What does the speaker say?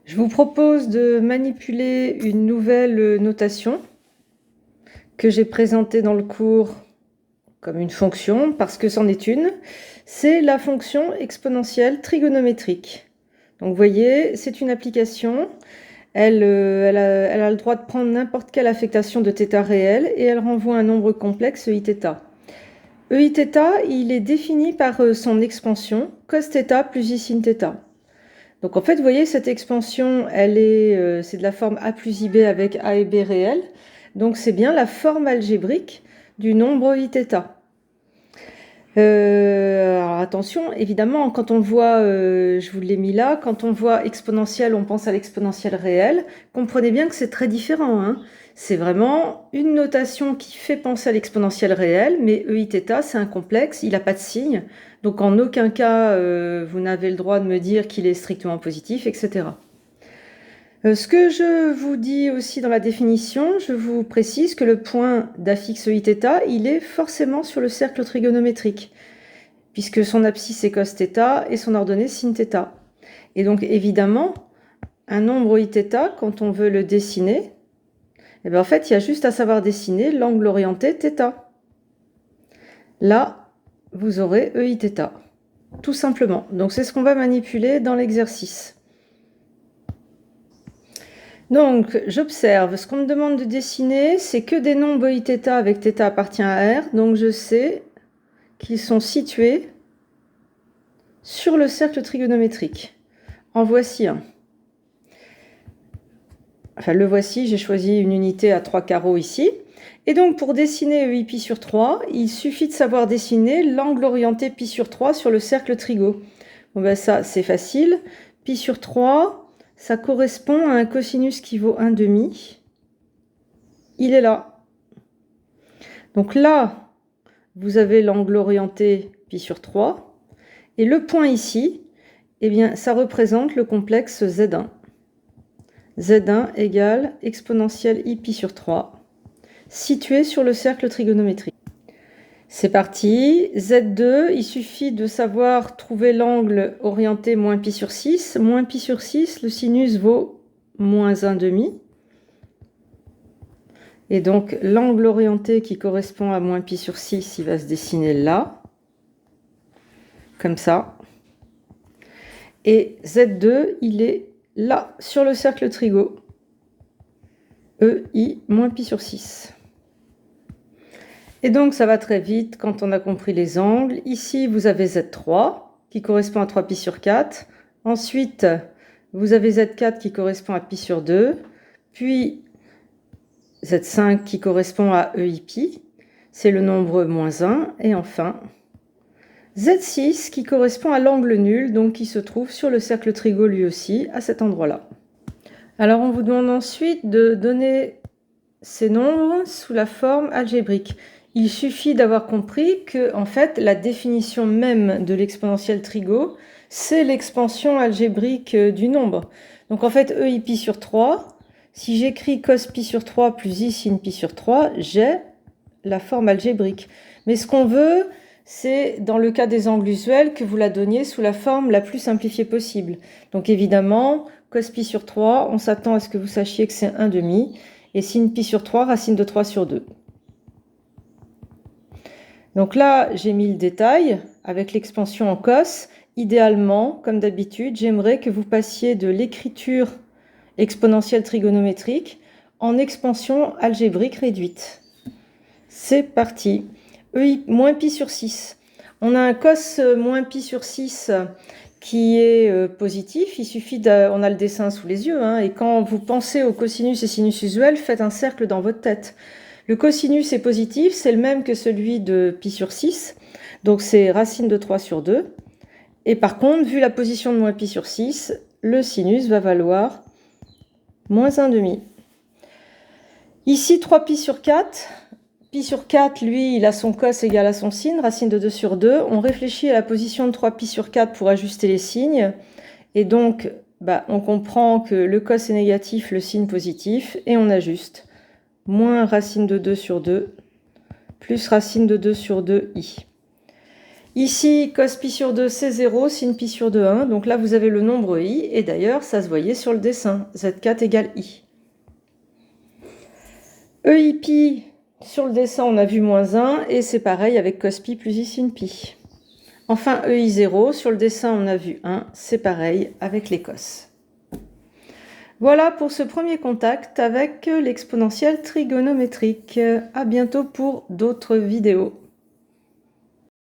Je vous propose de manipuler une nouvelle notation que j'ai présentée dans le cours comme une fonction, parce que c'en est une. C'est la fonction exponentielle trigonométrique. Donc vous voyez, c'est une application. Elle a le droit de prendre n'importe quelle affectation de θ réel et elle renvoie un nombre complexe EIθ. EIθ, il est défini par son expansion cos θ plus I sin θ. Donc en fait, vous voyez, cette expansion, c'est de la forme A plus IB avec A et B réels. Donc c'est bien la forme algébrique du nombre Iθ. Alors attention, évidemment, quand on voit, je vous l'ai mis là, quand on voit exponentielle, on pense à l'exponentielle réelle. Comprenez bien que c'est très différent, hein. C'est vraiment une notation qui fait penser à l'exponentielle réelle, mais EIθ, c'est un complexe, il n'a pas de signe. Donc en aucun cas, vous n'avez le droit de me dire qu'il est strictement positif, etc. Ce que je vous dis aussi dans la définition, je vous précise que le point d'affixe EIθ, il est forcément sur le cercle trigonométrique, puisque son abscisse est cos θ et son ordonnée sin θ. Et donc évidemment, un nombre Iθ, quand on veut le dessiner, eh bien, en fait, il y a juste à savoir dessiner l'angle orienté θ. Là, vous aurez EIθ, tout simplement. Donc c'est ce qu'on va manipuler dans l'exercice. Donc, j'observe, ce qu'on me demande de dessiner, c'est que des nombres Iθ avec θ appartient à R, donc je sais qu'ils sont situés sur le cercle trigonométrique. En voici un. Enfin, le voici, j'ai choisi une unité à 3 carreaux ici. Et donc, pour dessiner EIπ sur 3, il suffit de savoir dessiner l'angle orienté π sur 3 sur le cercle trigo. Bon ben ça, c'est facile. Π sur 3, ça correspond à un cosinus qui vaut 1/2. Il est là. Donc là, vous avez l'angle orienté π sur 3. Et le point ici, eh bien, ça représente le complexe Z1. Z1 égale exponentielle Iπ sur 3, situé sur le cercle trigonométrique. C'est parti. Z2, il suffit de savoir trouver l'angle orienté moins π sur 6. Moins π sur 6, le sinus vaut moins 1/2. Et donc, l'angle orienté qui correspond à moins π sur 6, il va se dessiner là, comme ça. Et Z2, il est là, sur le cercle trigo. EI moins π sur 6. Et donc, ça va très vite quand on a compris les angles. Ici, vous avez Z3 qui correspond à 3π sur 4. Ensuite, vous avez Z4 qui correspond à π sur 2. Puis, Z5 qui correspond à EIπ. C'est le nombre moins 1. Et enfin, Z6 qui correspond à l'angle nul, donc qui se trouve sur le cercle trigo lui aussi, à cet endroit-là. Alors, on vous demande ensuite de donner ces nombres sous la forme algébrique. Il suffit d'avoir compris que, en fait, la définition même de l'exponentielle trigo, c'est l'expansion algébrique du nombre. Donc, en fait, EIπ sur 3, si j'écris cos π sur 3 plus I sin π sur 3, j'ai la forme algébrique. Mais ce qu'on veut, c'est, dans le cas des angles usuels, que vous la donniez sous la forme la plus simplifiée possible. Donc, évidemment, cos π sur 3, on s'attend à ce que vous sachiez que c'est 1/2. Et sin π sur 3, racine de 3 sur 2. Donc là, j'ai mis le détail avec l'expansion en cos. Idéalement, comme d'habitude, j'aimerais que vous passiez de l'écriture exponentielle trigonométrique en expansion algébrique réduite. C'est parti. EI moins π sur 6. On a un cos moins π sur 6 qui est positif. Il suffit on a le dessin sous les yeux, hein, et quand vous pensez au cosinus et sinus usuels, faites un cercle dans votre tête. Le cosinus est positif, c'est le même que celui de π sur 6, donc c'est racine de 3 sur 2. Et par contre, vu la position de moins π sur 6, le sinus va valoir moins 1/2. Ici, 3π sur 4. Π sur 4, lui, il a son cos égal à son sin, racine de 2 sur 2. On réfléchit à la position de 3π sur 4 pour ajuster les signes. Et donc, on comprend que le cos est négatif, le sin positif, et on ajuste. Moins racine de 2 sur 2, plus racine de 2 sur 2i. Ici, cos pi sur 2, c'est 0, sin pi sur 2, 1. Donc là, vous avez le nombre i, et d'ailleurs, ça se voyait sur le dessin. Z4 égale i. EI pi, sur le dessin, on a vu moins 1, et c'est pareil avec cos pi plus i sin pi. Enfin, EI0, sur le dessin, on a vu 1, c'est pareil avec les cos. Voilà pour ce premier contact avec l'exponentielle trigonométrique. À bientôt pour d'autres vidéos.